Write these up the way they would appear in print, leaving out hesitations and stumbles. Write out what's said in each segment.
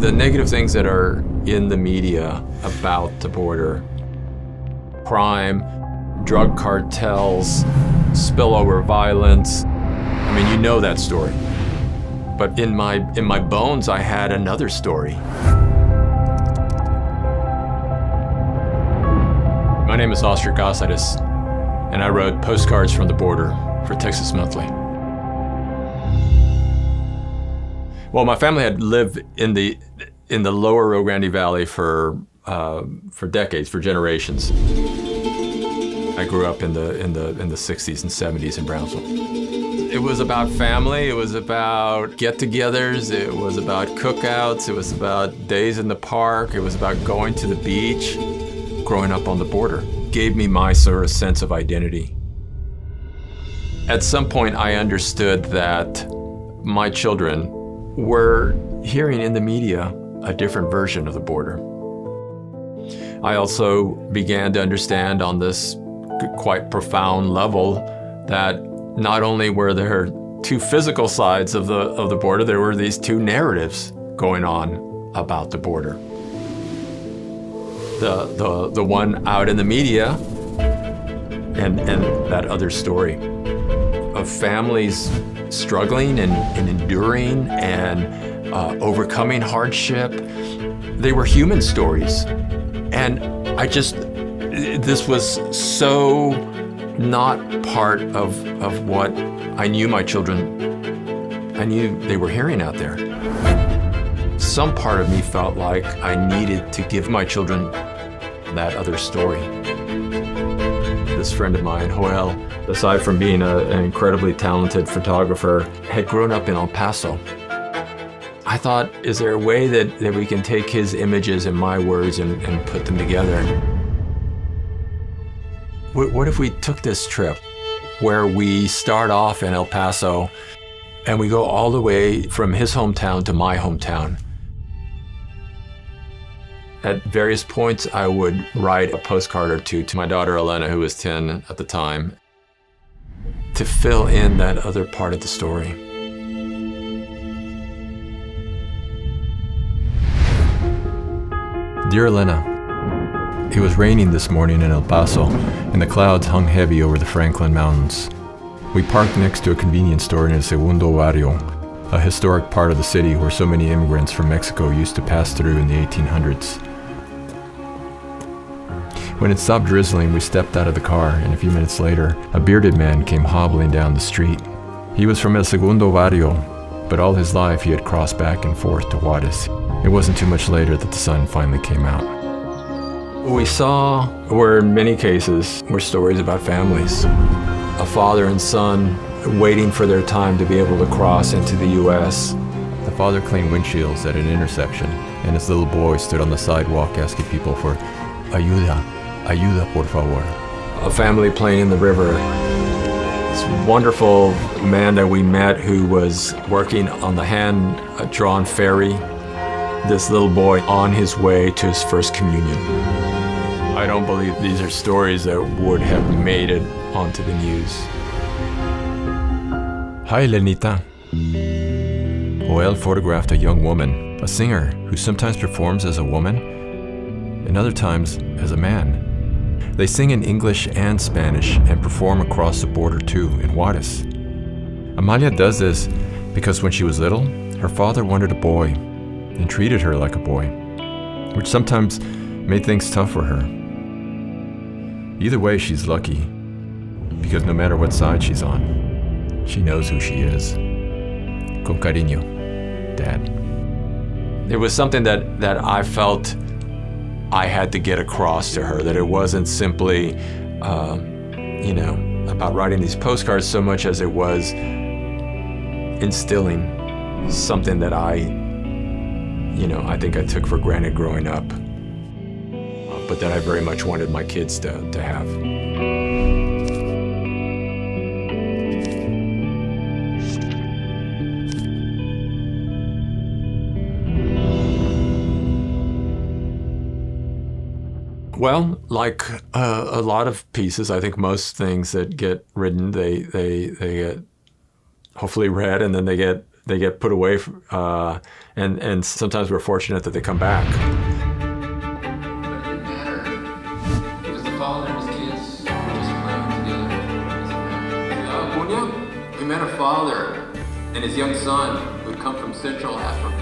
The negative things that are in the media about the border, crime, drug cartels, spillover violence, I mean, you know that story. But in my bones, I had another story. My name is Oscar Gasides, and I wrote Postcards from the Border for Texas Monthly. Well, my family had lived in the lower Rio Grande Valley for decades, for generations. I grew up in the 60s and 70s in Brownsville. It was about family, it was about get-togethers, it was about cookouts, it was about days in the park, it was about going to the beach. Growing up on the border gave me my sort of sense of identity. At some point, I understood that my children were hearing in the media a different version of the border. I also began to understand on this quite profound level that not only were there two physical sides of the border, there were these two narratives going on about the border. The one out in the media and that other story of families struggling and enduring and overcoming hardship. They were human stories. And this was so not part of what I knew my children, I knew they were hearing out there. Some part of me felt like I needed to give my children that other story. This friend of mine, Joel, aside from being an incredibly talented photographer, had grown up in El Paso. I thought, is there a way that we can take his images and my words and put them together? What if we took this trip where we start off in El Paso and we go all the way from his hometown to my hometown? At various points, I would write a postcard or two to my daughter, Elena, who was 10 at the time, to fill in that other part of the story. Dear Elena, it was raining this morning in El Paso, and the clouds hung heavy over the Franklin Mountains. We parked next to a convenience store in El Segundo Barrio, a historic part of the city where so many immigrants from Mexico used to pass through in the 1800s. When it stopped drizzling, we stepped out of the car, and a few minutes later, a bearded man came hobbling down the street. He was from El Segundo Barrio, but all his life he had crossed back and forth to Juarez. It wasn't too much later that the sun finally came out. What we saw were, in many cases, were stories about families. A father and son waiting for their time to be able to cross into the U.S. The father cleaned windshields at an intersection, and his little boy stood on the sidewalk asking people for ayuda, ayuda por favor. A family playing in the river. This wonderful man that we met who was working on the hand-drawn ferry. This little boy on his way to his first communion. I don't believe these are stories that would have made it onto the news. Hi, Lenita. Joel photographed a young woman, a singer who sometimes performs as a woman and other times as a man. They sing in English and Spanish and perform across the border too, in Juarez. Amalia does this because when she was little, her father wanted a boy and treated her like a boy, which sometimes made things tough for her. Either way, she's lucky, because no matter what side she's on, she knows who she is. Con cariño, Dad. It was something that I felt I had to get across to her, that it wasn't simply, about writing these postcards so much as it was instilling something that I think I took for granted growing up, but that I very much wanted my kids to have. Well, like a lot of pieces, I think most things that get written, they get hopefully read, and then they get They get put away, and sometimes we're fortunate that they come back. But it didn't matter, because the father and his kids were just playing together. We met a father and his young son who had come from Central Africa.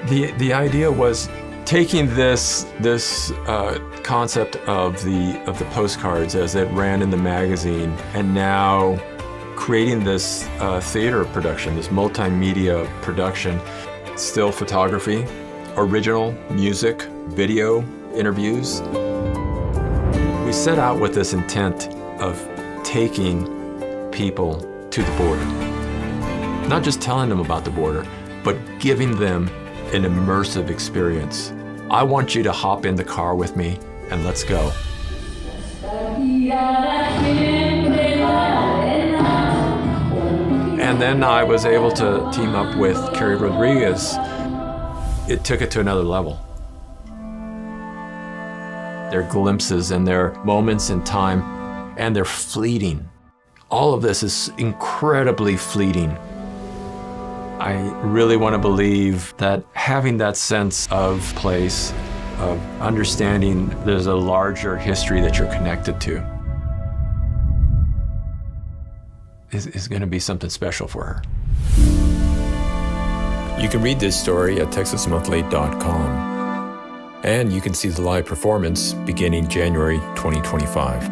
The idea was taking this concept of the postcards as it ran in the magazine, and now creating this theater production, this multimedia production, still photography, original music, video, interviews. We set out with this intent of taking people to the border. Not just telling them about the border, but giving them an immersive experience. I want you to hop in the car with me and let's go. And then I was able to team up with Carrie Rodriguez. It took it to another level. They're glimpses and they're moments in time, and they're fleeting. All of this is incredibly fleeting. I really want to believe that having that sense of place, of understanding there's a larger history that you're connected to, is going to be something special for her. You can read this story at texasmonthly.com, and you can see the live performance beginning January 2025.